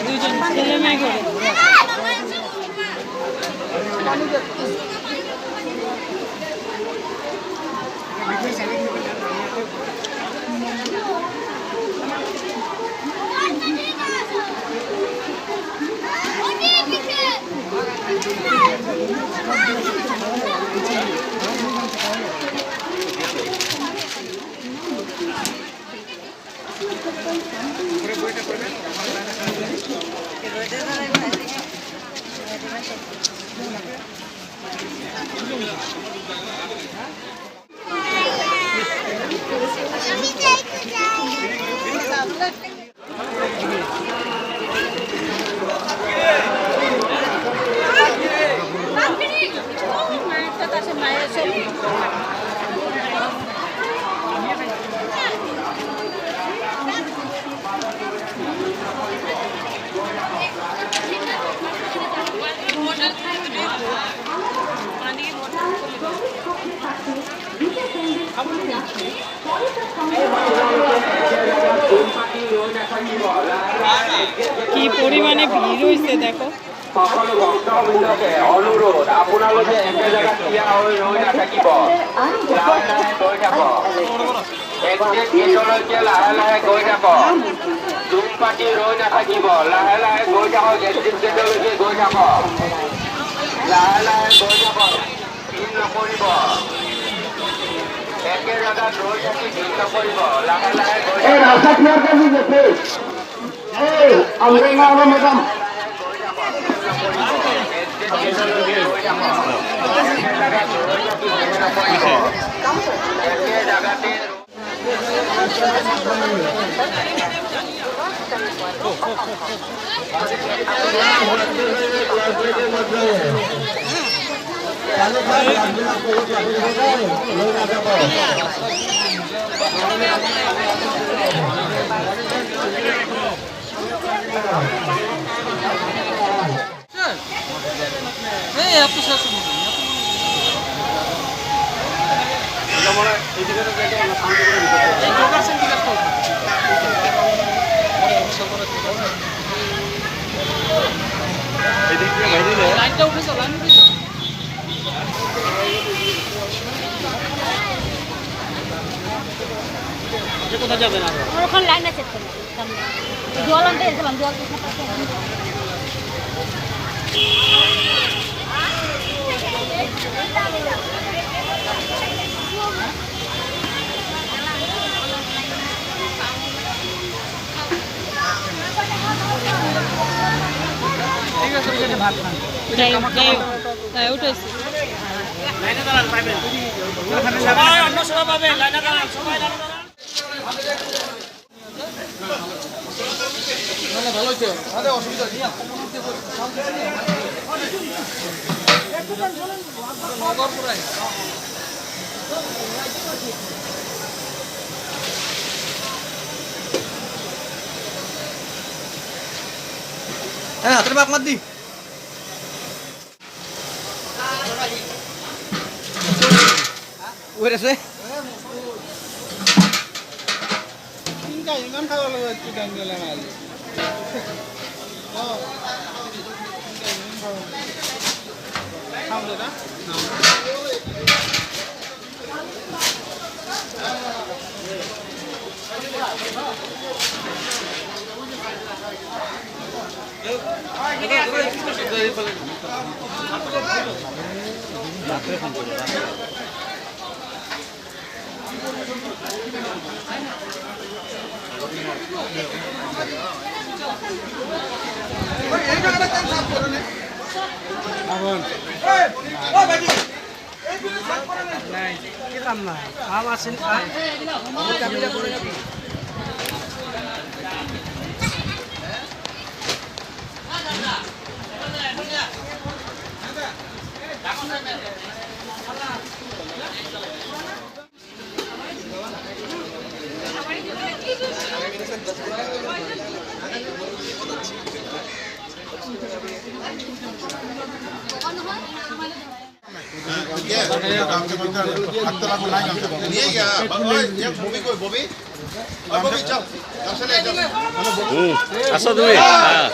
দুইজন ছেলে মেয়ে করে কি পরিমাণে ভিড় হয়েছে দেখো। সকলো ভক্তবৃন্দকে অনুৰোধ আপোনালোকে একে জেগাত থিয় হৈ ৰৈ নাথাকিব, লাহে লাহে গৈ থাকক। একজেক্ট গেটলৈকে লাহে লাহে গৈ থাকক, জুম পাতি ৰৈ নাথাকিব, লাহে লাহে গৈ থাকক। একজেক্ট গেটলৈকে গৈ থাকক, লাহে লাহে গৈ থাকক, ভিৰ নকৰিব। একে জেগাত ৰৈ থাকি ভিৰ নকৰিব, লাহে লাহে গৈ কোথায় যাবেন? ওখানে লাইন আছে, জল আনতে এসেছিলাম, জল ঠিক আছে, ভাত খান উঠেছি। সবাই অন্য সবাই পাবেন, লাইনে দাঁড়ান, সবাই লাইনে দাঁড়ান। ভালো হইতো, অসুবিধা নেই। হ্যাঁ, হাতের বাপ মার দি। ওই আছে ইমান খাওয়া লাগবে একটু টাইম গেলে মারি খাওয়া না নাই কি কাম নাই আম আছিল কামিলা করেছি আসো তুমি হ্যাঁ